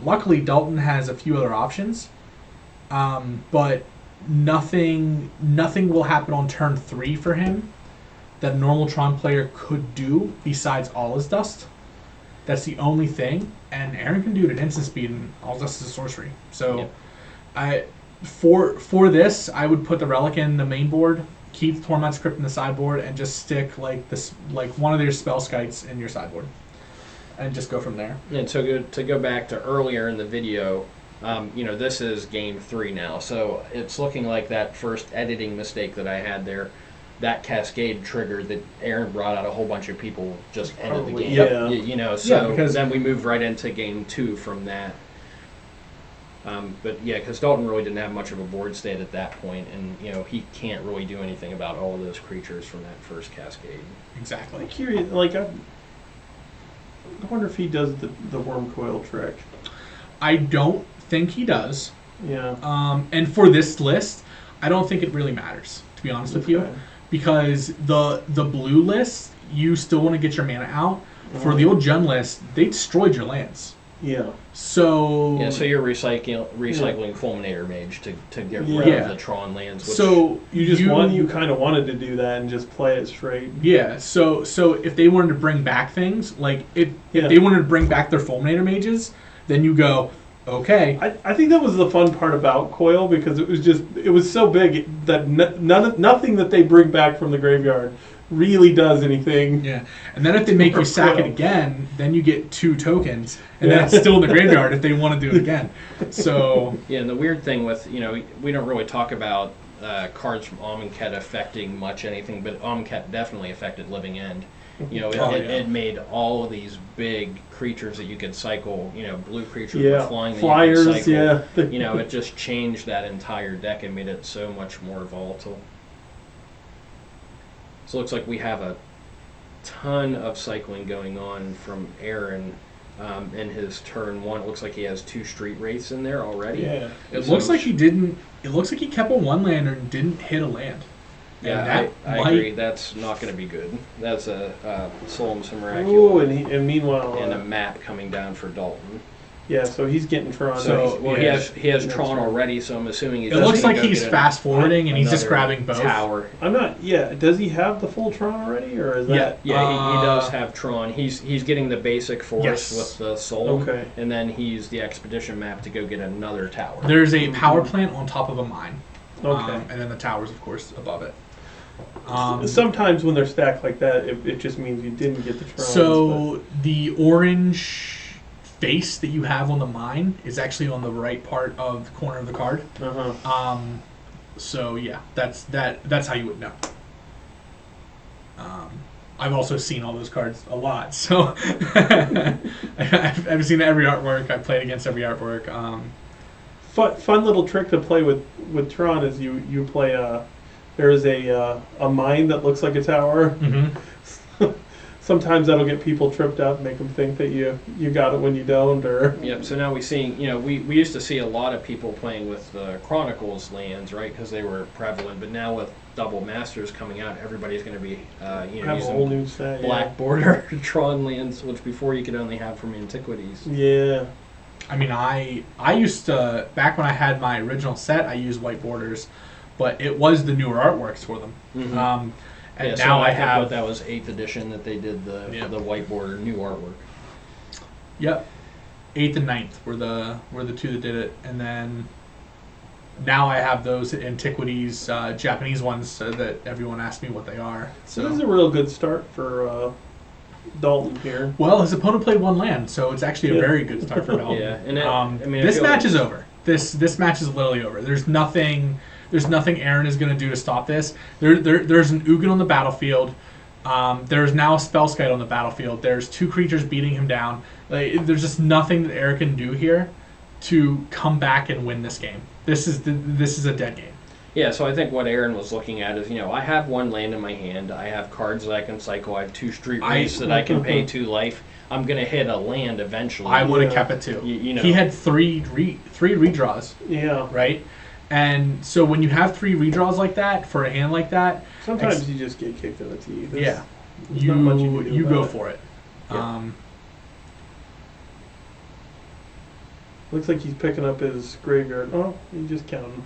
Luckily, Dalton has a few other options, but nothing will happen on turn 3 for him that a normal Tron player could do besides All Is Dust. That's the only thing, and Aron can do it at instant speed, and All Is Dust is a sorcery. So, Yep. For this, I would put the Relic in the main board, keep the Tormod's Crypt in the sideboard, and just stick like one of your spell skites in your sideboard, and just go from there. And so to go back to earlier in the video, this is game 3 now, so it's looking like that first editing mistake that I had there, that cascade triggered that Aron brought out a whole bunch of people just ended the Probably, game. yeah. So because- then we moved right into game 2 from that. But yeah, because Dalton really didn't have much of a board state at that point, and he can't really do anything about all of those creatures from that first cascade. Exactly. I'm curious. I wonder if he does the worm coil trick. I don't think he does. Yeah. And for this list, I don't think it really matters, to be honest with you, Okay. because the blue list, you still want to get your mana out. For the old gen list, they destroyed your lands. Yeah. So Yeah, so you're recycling Fulminator Mage to get rid Yeah. of the Tron lands. Which, so You kind of wanted to do that and just play it straight. Yeah, so if they wanted to bring back things, like if Yeah. they wanted to bring back their Fulminator Mages, then you go, okay. I think that was the fun part about Coil, because it was so big that nothing that they bring back from the graveyard really does anything. Yeah, and then if they make you sack it again, then you get 2 tokens, and then it's still in the graveyard if they want to do it again. So yeah, and the weird thing with, we don't really talk about cards from Amonkhet affecting much anything, but Amonkhet definitely affected Living End. It made all of these big creatures that you could cycle, blue creatures with flying that flyers, you could cycle. yeah. It just changed that entire deck and made it so much more volatile. So it looks like we have a ton of cycling going on from Aron in his turn 1. It looks like he has 2 Street Wraiths in there already. Yeah. it looks like he didn't. It looks like he kept a 1-lander and didn't hit a land. Yeah, I agree. That's not going to be good. That's a Solemn Miraculous. Ooh, and meanwhile, and a map coming down for Dalton. yeah, so he's getting Tron. So yeah. he has Tron already, so I'm assuming he's. It looks like he's fast forwarding and he's just another grabbing both. Tower. I'm not. Yeah, does he have the full Tron already, or is that? Yeah, he does have Tron. He's getting the basic forest Yes. with the soul, Okay. and then he used the expedition map to go get another tower. There's a power plant on top of a mine. Okay. And then the towers, of course, above it. Sometimes when they're stacked like that, it just means you didn't get the Tron. So the orange face that you have on the mine is actually on the right part of the corner of the card. So yeah, that's how you would know. I've also seen all those cards a lot, so I've seen every artwork. I've played against every artwork. Fun little trick to play with Tron is you play there is a mine that looks like a tower. Mm-hmm. Sometimes that'll get people tripped up, make them think that you got it when you don't. Or Yep. So now we used to see a lot of people playing with the Chronicles lands, right? Because they were prevalent. But now with Double Masters coming out, everybody's going to be have a using whole new set. black border Tron lands, which before you could only have from Antiquities. Yeah. I mean, I used to, back when I had my original set, I used white borders, but it was the newer artworks for them. Mm-hmm. And so now I think have that was 8th edition that they did the white border new artwork. Yep. 8th and 9th were the 2 that did it, and then now I have those Antiquities Japanese ones that everyone asks me what they are. So this is a real good start for Dalton here. Well, his opponent played 1 land, so it's actually a very good start for Dalton. Yeah, and this match is over. This match is literally over. There's nothing Aron is going to do to stop this. There's an Ugin on the battlefield. There's now a Spellskite on the battlefield. There's 2 creatures beating him down. There's just nothing that Aron can do here to come back and win this game. This is a dead game. Yeah, so I think what Aron was looking at is, I have 1 land in my hand. I have cards that I can cycle. I have 2 Street Wraiths that I can pay 2 life. I'm going to hit a land eventually. I would have kept it too. He had 3 redraws. Yeah. Right? And so when you have 3 redraws like that for a hand like that, sometimes you just get kicked in the teeth. Yeah, not much you can do go about it. for it. Yeah. Looks like he's picking up his graveyard. Oh, you just count him.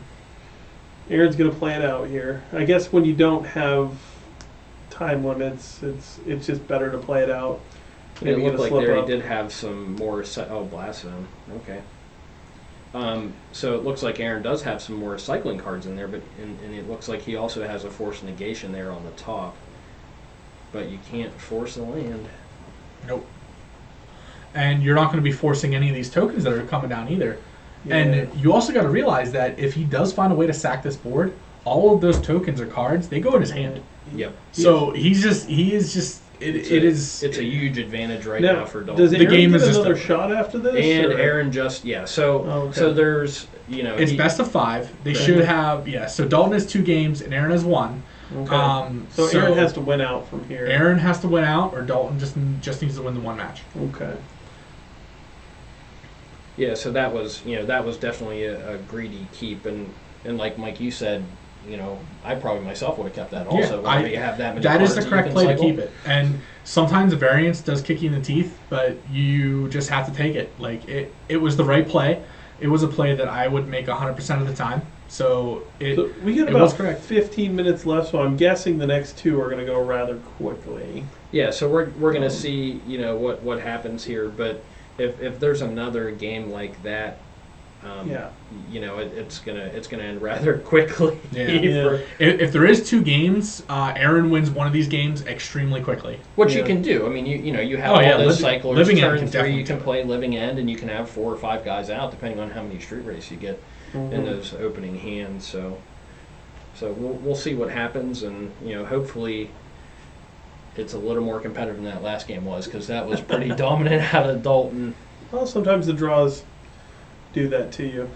Aron's gonna play it out here. I guess when you don't have time limits, it's just better to play it out. It Maybe looked get a like slip there up. he did have some more. Blast Zone. Okay. So it looks like Aron does have some more cycling cards in there, but and it looks like he also has a Force Negation there on the top. But you can't force a land. Nope. And you're not going to be forcing any of these tokens that are coming down either. Yeah. And you also got to realize that if he does find a way to sack this board, all of those tokens or cards, they go in his hand. Yep. So he is just It's a huge advantage right now for Dalton. Does Aron game get is just another over. shot after this? And or? Aron just So there's it's best of 5. They should have So Dalton has 2 games and Aron has 1. Okay. So Aron has to win out from here. Aron has to win out, or Dalton just needs to win the 1 match. Okay. Yeah, so that was definitely a greedy keep, and like Mike, you said, I probably myself would have kept that also. Yeah, Whenever you have that many that is cards the that you correct can play to cycle. keep it. And sometimes the variance does kick you in the teeth, but you just have to take it. Like it was the right play. It was a play that I would make 100% of the time. So So we got it was about correct. 15 minutes left, so I'm guessing the next two are going to go rather quickly. Yeah, so we're going to see what happens here, but if there's another game like that, Yeah. it's gonna end rather quickly. Yeah. If there is two games, Aron wins one of these games extremely quickly. Which Yeah. you can do. I mean, you have Oh, all yeah, those living cyclers. end Turn can 3, definitely you can do it. play living end, and you can have 4 or 5 guys out, depending on how many street race you get in those opening hands. So we'll see what happens, and hopefully it's a little more competitive than that last game was, because that was pretty dominant out of Dalton. Well, sometimes the draws do that to you.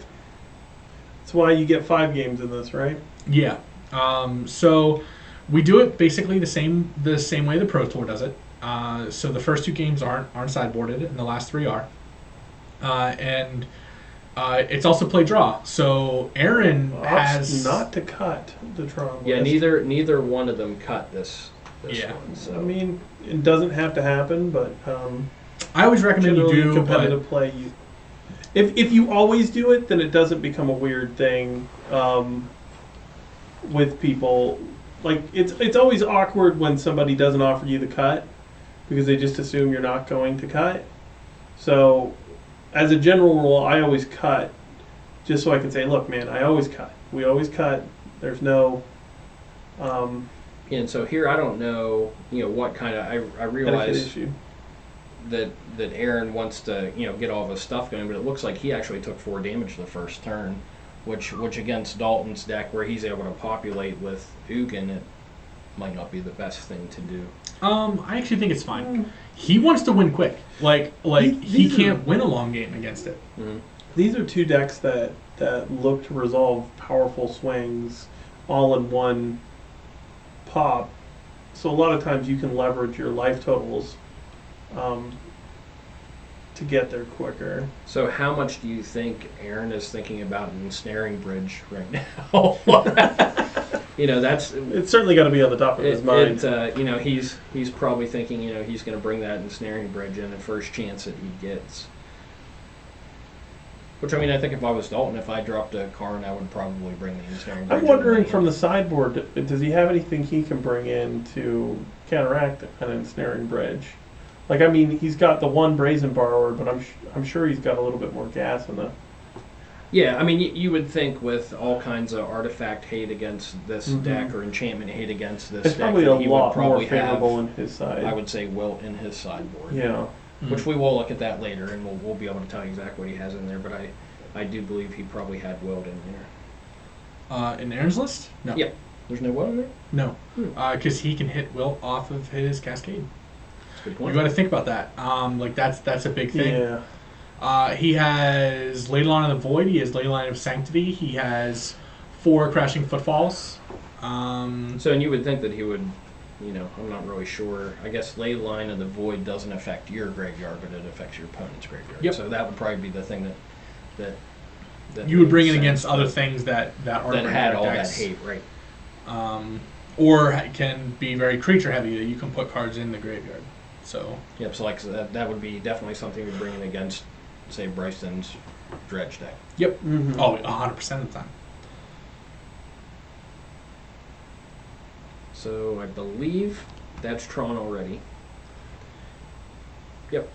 That's why you get 5 games in this, right? Yeah. So we do it basically the same way the Pro Tour does it. So the first 2 games aren't sideboarded, and the last 3 are. And it's also play draw. So Aron Opts has not to cut the Tron Yeah, list. neither one of them cut this Yeah. one. So I mean, it doesn't have to happen, but I always recommend you generally do competitive play. If you always do it, then it doesn't become a weird thing with people. Like it's always awkward when somebody doesn't offer you the cut because they just assume you're not going to cut. So, as a general rule, I always cut just so I can say, look, man, I always cut. We always cut. There's no. and so here I don't know what kind of I etiquette realize issue. that Aron wants to get all of his stuff going, but it looks like he actually took 4 damage the first turn, which against Dalton's deck where he's able to populate with Ugin, it might not be the best thing to do. I actually think it's fine. He wants to win quick. Like he These can't win a long game against it. Mm-hmm. These are 2 decks that look to resolve powerful swings all in one pop. So a lot of times you can leverage your life totals to get there quicker. So how much do you think Aron is thinking about ensnaring Bridge right now? That's It's certainly got to be on the top of his mind. he's probably thinking he's going to bring that ensnaring Bridge in the first chance that he gets. Which I think if I was Dalton, if I dropped a Karn, I would probably bring the ensnaring Bridge. I'm wondering from the sideboard, does he have anything he can bring in to counteract an ensnaring bridge? Like, I mean, he's got the 1 Brazen Borrower, but I'm sure he's got a little bit more gas in the. Yeah, you would think with all kinds of artifact hate against this deck or enchantment hate against this It's deck, probably that a he lot would probably more favorable have, in his side. I would say, Wilt in his sideboard. Yeah. Which we will look at that later, and we'll be able to tell you exactly what he has in there. But I do believe he probably had Wilt in there. In Aron's list? No. Yep. There's no Wilt in there? No. Because he can hit Wilt off of his Cascade. That's a good You point. got to think about that. That's a big thing. Yeah. He has Leyline of the Void. He has Leyline of Sanctity. He has 4 Crashing Footfalls. So, and you would think that he would, I'm not really sure. I guess Ley Line of the Void doesn't affect your graveyard, but it affects your opponent's graveyard. Yep. So that would probably be the thing that You would bring it makes against sense, other but things that that had all that decks. hate, right? Or can be very creature heavy that you can put cards in the graveyard. So Yep. So that would be definitely something we'd bring in against, say, Bryson's Dredge deck. yep. Mhm. Oh, 100% of the time. So I believe that's Tron already. Yep.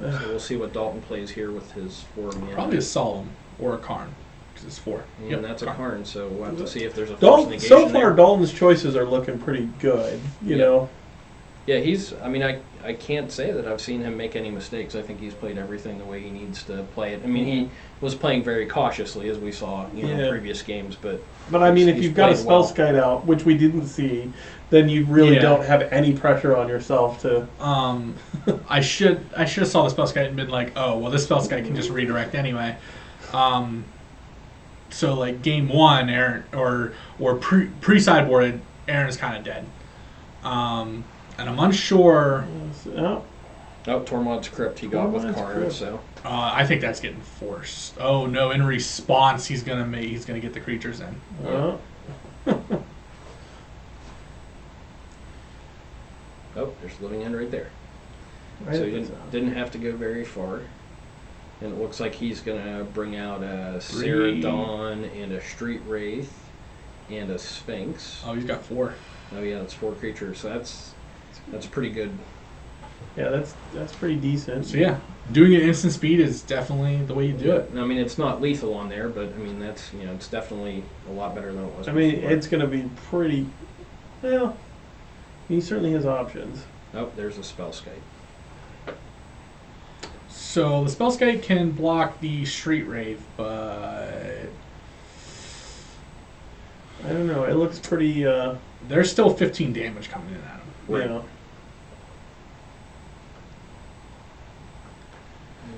So we'll see what Dalton plays here with his 4 mana. Probably a Solemn or a Karn because it's 4. And that's a Karn. Karn, so we'll have to see if there's a force Dalton, negation so far, there. Dalton's choices are looking pretty good. You Yep. know. Yeah, I can't say that I've seen him make any mistakes. I think he's played everything the way he needs to play it. I mean, he was playing very cautiously, as we saw, in previous games, but But I mean, if he's you've got a played well. spell skite out, which we didn't see, then you really Yeah. don't have any pressure on yourself to. I should have saw the Spellskite and been like, oh well, this Spellskite can just redirect anyway. So like game 1, Aron or pre sideboarded, Aron is kind of dead. And I'm unsure. Oh, Tormod's Crypt he got with Tormod's Karn, Crypt. so I think that's getting forced. Oh no! In response, he's gonna get the creatures in. Oh, there's living end right there. So he didn't have to go very far. And it looks like he's going to bring out a Ceradon and a Street Wraith and a Sphinx. Oh, he's got 4. Oh yeah, that's 4 creatures. So that's pretty good. Yeah, that's pretty decent. So yeah, doing it instant speed is definitely the way you do it. I mean, it's not lethal on there, but I mean it's it's definitely a lot better than it was. I mean, before. it's going to be pretty. Well, he certainly has options. Oh, there's a Spellskite. So the Spellskite can block the Street Wraith, but I don't know. It looks pretty. There's still 15 damage coming in at him. Right. Yeah.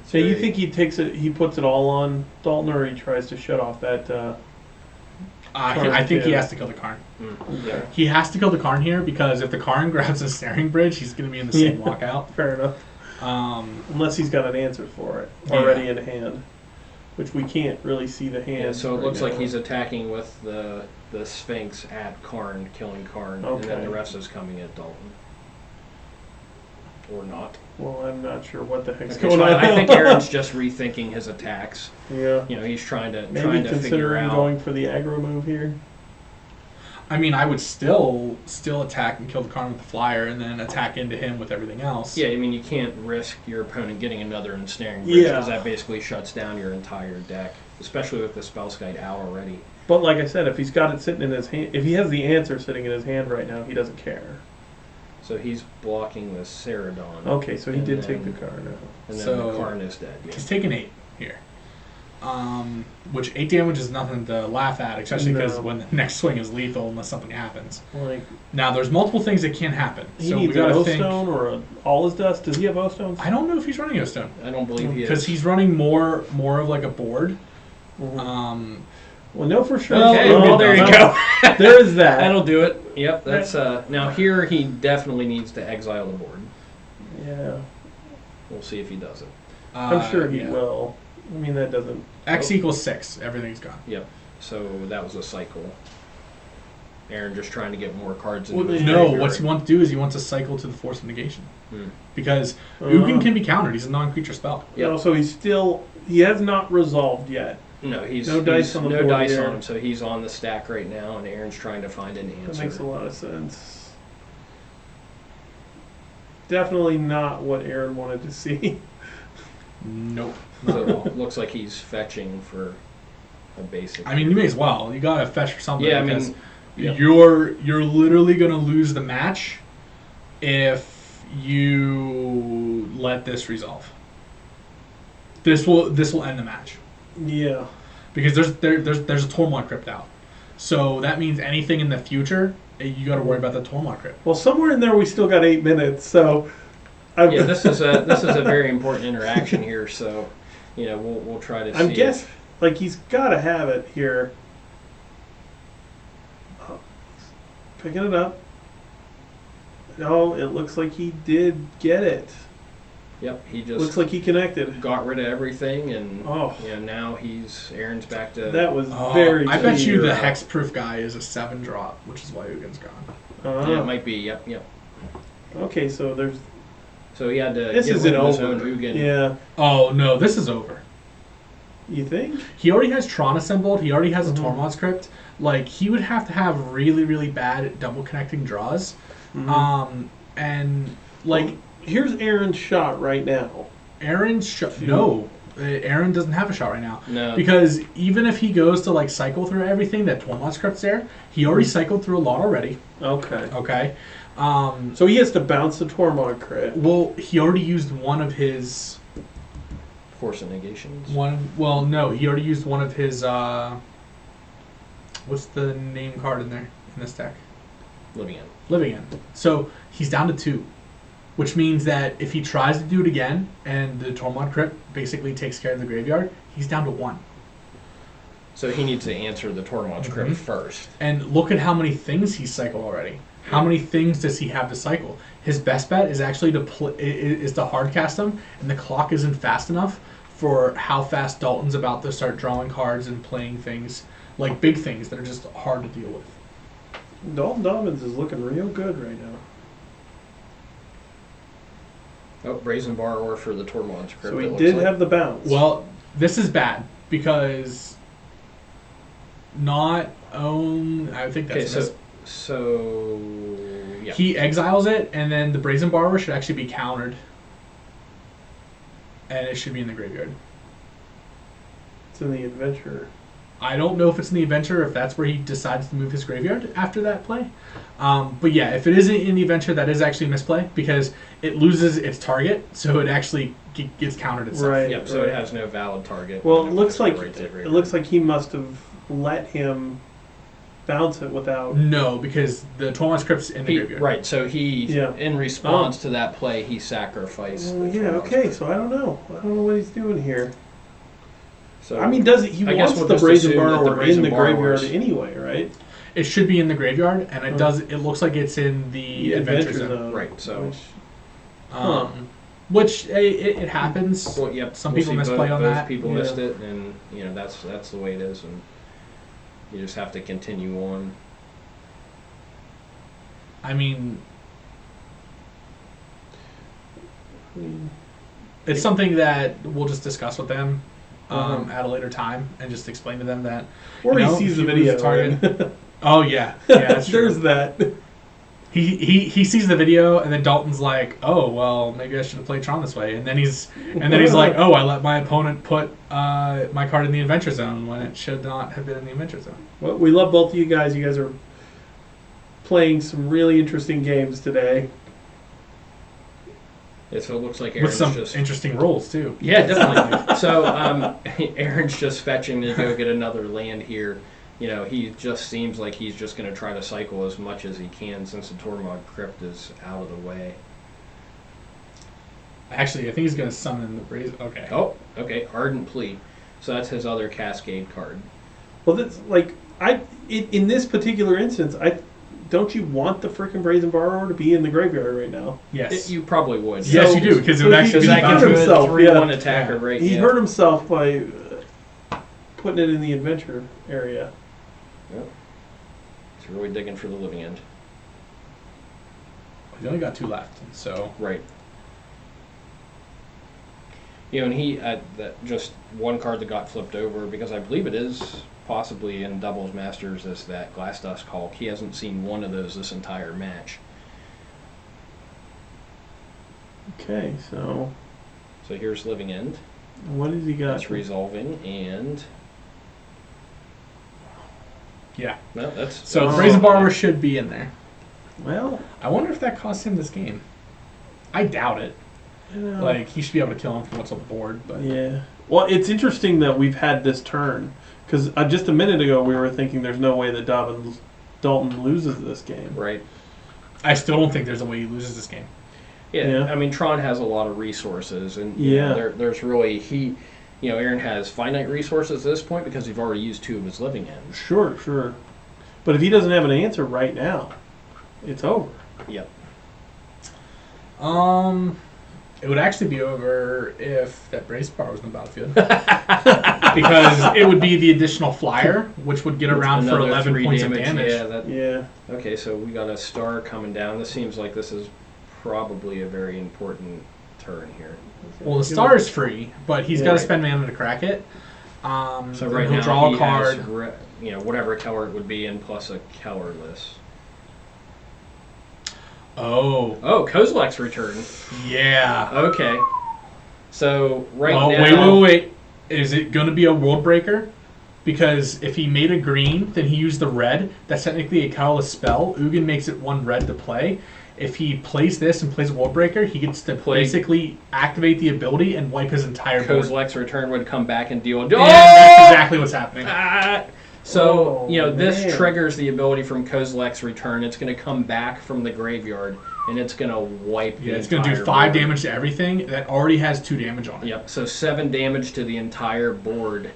So you think he puts it all on Dalton, or he tries to shut off that? I think he has to kill the Karn. Yeah. He has to kill the Karn here because if the Karn grabs a Snaring Bridge, he's going to be in the same lockout. Fair enough. Unless he's got an answer for it already in hand, which we can't really see the hand. Yeah, so it right looks now. like he's attacking with the Sphinx at Karn, killing Karn, and then Okay. the rest is coming at Dalton. Or not. Well, I'm not sure what the heck's Okay, going so on. I think Aaron's just rethinking his attacks. Yeah. He's trying to Maybe figure considering out. going for the aggro move here. I mean, I would still attack and kill the Karn with the flyer, and then attack into him with everything else. Yeah, I mean you can't risk your opponent getting another ensnaring bridge because that basically shuts down your entire deck, especially with the Spellskite out already. But like I said, if he's got it sitting in his hand, if he has the answer sitting in his hand right now, he doesn't care. So he's blocking the Ceradon. Okay, so he And did then- take the card out. And then So- the Karn is dead. Yeah. He's taking 8 here. Which 8 damage is nothing to laugh at, especially because No. when the next swing is lethal unless something happens. Like Now, there's multiple things that can happen. he So we needs an gotta O think. stone or a all his dust. Does he have O stones? I don't know if he's running O-Stone I don't believe he is. because he's running more of like a board. Mhm. Well, no, for sure. Okay, well there you go. There is that. That'll do it. Yep, that's now here he definitely needs to exile the board. Yeah, We'll see if he does it. I'm sure he yeah. will. I mean, that doesn't. X equals 6. Everything's gone. Yep. So that was a cycle. Aaron just trying to get more cards Well, into his No, graveyard. what he wants to do is he wants to cycle to the Force of Negation. Hmm. Because Ugin can be countered. He's a non-creature spell. Yep. So he has not resolved yet. No, he's No dice on the no board dice here. on him, so he's on the stack right now, and Aaron's trying to find an That answer. makes a lot of sense. Definitely not what Aaron wanted to see. Nope. So it looks like he's fetching for a basic. I mean, you may as well. You gotta fetch for something. Yeah, I because mean, yeah. you're literally gonna lose the match if you let this resolve. This will end the match Yeah. because there's a Tormod crypt out, so that means anything in the future you got to worry about the Tormod crypt. Well, somewhere in there we still got 8 minutes, so. yeah, this is a very important interaction here. So, we'll try to. I'm see guessing, like, he's got to have it here. Oh, picking it up. No, it looks like he did get it. Yep, he just Looks like he connected. got rid of everything, and Oh. now Aaron's back to. That was very I bet you clear. the hexproof guy is a 7-drop, which is why Ugin's gone. Yeah, it might be. Yep. Okay, so there's. So he had to This get isn't rid of his over. own Ugin. Yeah. Oh no, this is over. You think? He already has Tron assembled. He already has a Mhm. Tormod script. Like he would have to have really, really bad double connecting draws. Mhm. And like Here's Aaron's shot right now. Aaron's no, Aron doesn't have a shot right now. No. Because even if he goes to like cycle through everything that Tormod script's there, he already cycled through a lot already. Okay. Okay. So he has to bounce the Tormod crit. Well, he already used one of his Force of negations. Well, no, he already used one of his. What's the name card in there in this deck? Living in. Living in. So he's down to 2, which means that if he tries to do it again and the Tormod crypt basically takes care of the graveyard, he's down to 1. So he needs to answer the Tormod's crypt Mhm. first. And look at how many things he's cycled already. How many things does he have to cycle? His best bet is actually to hard cast them, and the clock isn't fast enough for how fast Dalton's about to start drawing cards and playing things, like big things that are just hard to deal with. Dalton Dobbins is looking real good right now. Oh, Brazen Borrower for the Tormod's Crypt. So he did have the bounce. Well, this is bad because not own. I think that's okay. So yeah. He exiles it, and then the Brazen Borrower should actually be countered, and it should be in the graveyard. It's in the adventure. I don't know if it's in the adventure, if that's where he decides to move his graveyard after that play. But yeah, if it isn't in the adventure, that is actually a misplay because it loses its target, so it actually gets countered itself. Right. Yep. So it has no valid target. Well, it looks like he must have let him bounce it without. No, because the Tormod's Crypt's in the graveyard. Right. So in response to that play, he sacrificed. Okay. So I don't know what he's doing here. So I mean, he wants the Brazen Borrower in the graveyard anyway, right? It should be in the graveyard, and it does. It looks like it's in the adventure zone. Right. So, which it happens. Well, yep. Some people misplay on that. People missed it, and that's the way it is, and you just have to continue on. I mean, it's something that we'll just discuss with them at a later time, and just explain to them that. Or he sees the video. Target. Oh yeah, that's true. There's that. He sees the video, and then Dalton's like, "Oh well, maybe I should have played Tron this way." And then he's like, "Oh, I let my opponent put my card in the adventure zone when it should not have been in the adventure zone." Well, we love both of you guys. You guys are playing some really interesting games today. Yeah, so it looks like With Aron's some just interesting rolls too. Yeah, definitely. So Aron's just fetching to go get another land here. He just seems like he's just going to try to cycle as much as he can since the Tormod Crypt is out of the way. Actually, I think he's going to summon the Brazen. Okay. Oh, okay. Ardent Plea. So that's his other Cascade card. Well, that's like in this particular instance, don't you want the freaking Brazen Borrower to be in the graveyard right now? Yes. You probably would. Yes, you do, because it would actually be that gives him. you a 3/1 attacker, right? He hurt himself by putting it in the adventure area. Yep. He's really digging for the living end. He's only got 2 left, so. Right. And he that just one card that got flipped over because I believe it is possibly in Doubles Masters as that Glass Dusk Hulk. He hasn't seen one of those this entire match. Okay, so here's Living End. What has he got? That's resolving and. Yeah. No, that's so. Brazen Borrower should be in there. Well, I wonder if that cost him this game. I doubt it. Like he should be able to kill him from what's on the board, but yeah. Well, it's interesting that we've had this turn because just a minute ago we were thinking there's no way that Dalton loses this game. Right. I still don't think there's a way he loses this game. Yeah. I mean, Tron has a lot of resources, and there's really Aron has finite resources at this point because he's already used 2 of his living ends. Sure. But if he doesn't have an answer right now, it's over. Yep. It would actually be over if that Brazen Borrower was in the battlefield. Because it would be the additional flyer, which would get around for 11 points of damage. Yeah. Okay, so we got a star coming down. This seems like this is probably a very important turn here. Well, the star is free, but he's got to spend mana to crack it. So right he'll now draw he a card. Has, whatever color it would be, and plus a colorless. Oh, Kozilek's return. Yeah. Okay. So now. Wait. Is it going to be a world breaker? Because if he made a green, then he used the red. That's technically a colorless spell. Ugin makes it 1 red to play. If he plays this and plays World Breaker, he gets to basically activate the ability and wipe his entire board. Kozilek's return would come back and deal. And that's exactly what's happening. This triggers the ability from Kozilek's return. It's going to come back from the graveyard, and it's going to wipe the it's going to do 5 damage to everything that already has 2 damage on it. Yep, so 7 damage to the entire board.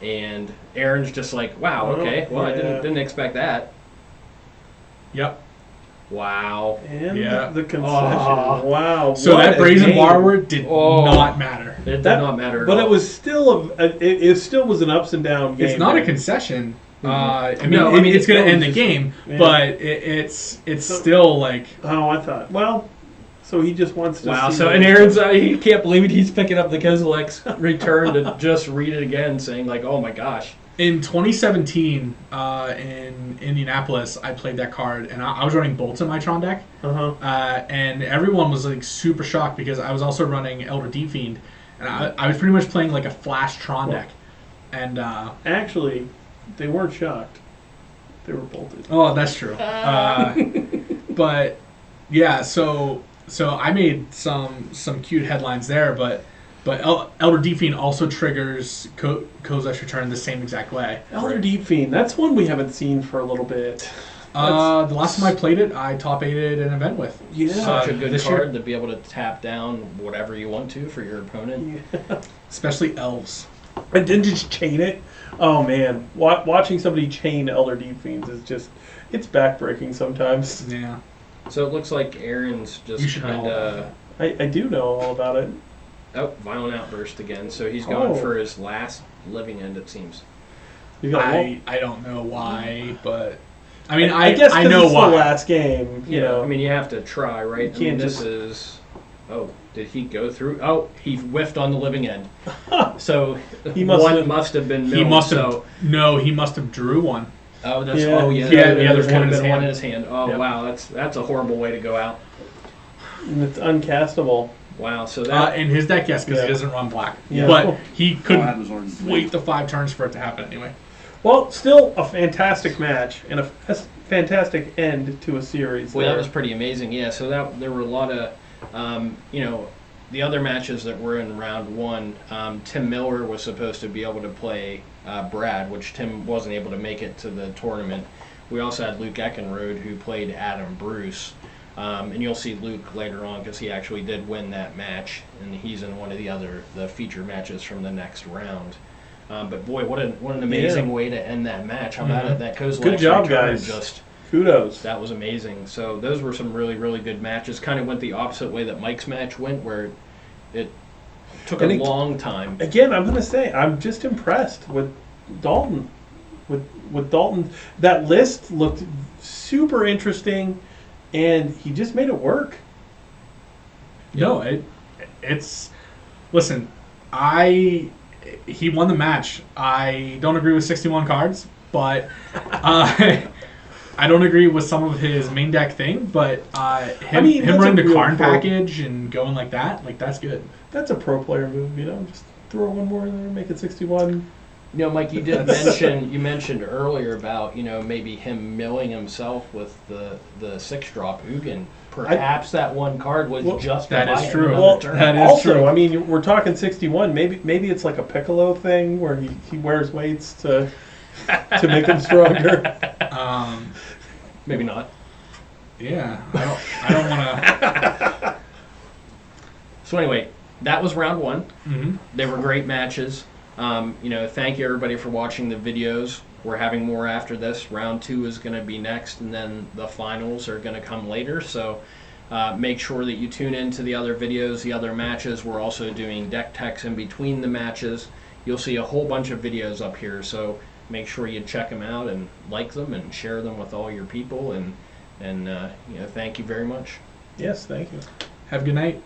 And Aron's just like, wow, okay, well, I didn't expect that. Yep. Wow. And Yeah. the concession. Oh. Wow. So what that a brazen game. borrower did Oh. not matter. It did That- not matter at But all. it was still it still was an ups and down game. It's not a man. concession. Mhm. I mean, No, it's going to end the just- game, yeah. but it's So- still like. Oh, I thought. Well, so he just wants to. Wow. see So what- and Aaron's he can't believe it. He's picking up the Kozilek's return to just read it again, saying like, "Oh my gosh." In 2017, in Indianapolis, I played that card, and I was running bolts in my Tron deck, Uh-huh. and everyone was like super shocked because I was also running Elder Deep Fiend, and I was pretty much playing like a flash Tron Well- deck, and Actually, they weren't shocked. They were bolted. oh, that's true. But yeah, so I made some cute headlines there, but Elder Deep Fiend also triggers Kozilek's return the same exact way. Elder Deep Fiend. That's one we haven't seen for a little bit. The last time I played it, I top 8'd an event with. Yeah. Such a good this card year- to be able to tap down whatever you want to for your opponent. Yeah. Especially elves. And then just chain it. Oh man, watching somebody chain Elder Deep Fiends is it's backbreaking sometimes. Yeah. So it looks like Aaron's You just should know kind all of. about I do know all about it. Oh, violent outburst again. So he's going Oh. for his last living end, it seems. You got I don't know why, but I mean I guess I 'cause know it's why. the last game. You know. I mean, you have to try, right? You I mean, can't this just- is. Oh, did he go through? Oh, he whiffed on the living end. So He must one have- must have been. He milled, must have so, he must have drew one. Oh, that's. Yeah, Oh, yeah. he's got it in There's his one hand. in one in his hand. Oh, Yep. wow. That's a horrible way to go out. And it's uncastable. Wow. So that. In his deck, yes, because Yeah. he doesn't run black. Yeah. But he Oh, I couldn't had this already. wait the 5 turns for it to happen anyway. Well, still a fantastic match and a fantastic end to a series. Boy, that there. was pretty amazing. Yeah, so there were a lot of, the other matches that were in round one. Tim Miller was supposed to be able to play Brad, which Tim wasn't able to make it to the tournament. We also had Luke Eckenrode, who played Adam Bruce. And you'll see Luke later on because he actually did win that match, and he's in one of the feature matches from the next round. But boy, what an amazing way to end that match! How about Mhm. it? That Kozilek's Good job, return guys. Just Kudos. that was amazing. So those were some really, really good matches. Kind of went the opposite way that Mike's match went, where it took And a it- long time. Again, I'm going to say I'm just impressed with Dalton. With Dalton, that list looked super interesting, and he just made it work. No, it's listen, he won the match. I don't agree with 61 cards, but I don't agree with some of his main deck thing, but him mean, that's running a the real Karn pro- package and going like that, that's good. That's a pro player move, just throw one more in there, make it 61. Mike, you did mentioned earlier about maybe him milling himself with the 6-drop Ugin. Perhaps that one card was Well, just to that buy is him true. another Well, turn. that is also, true. I mean, we're talking 61. Maybe it's like a Piccolo thing where he wears weights to make him stronger. Maybe not. Yeah, I don't want to. So anyway, that was round one. Mm-hmm. They were great matches. Thank you everybody for watching the videos. We're having more after this. Round 2 is going to be next, and then the finals are going to come later. So make sure that you tune into the other videos, the other matches. We're also doing deck techs in between the matches. You'll see a whole bunch of videos up here. So make sure you check them out and like them and share them with all your people. And thank you very much. Yes, thank you. Have a good night.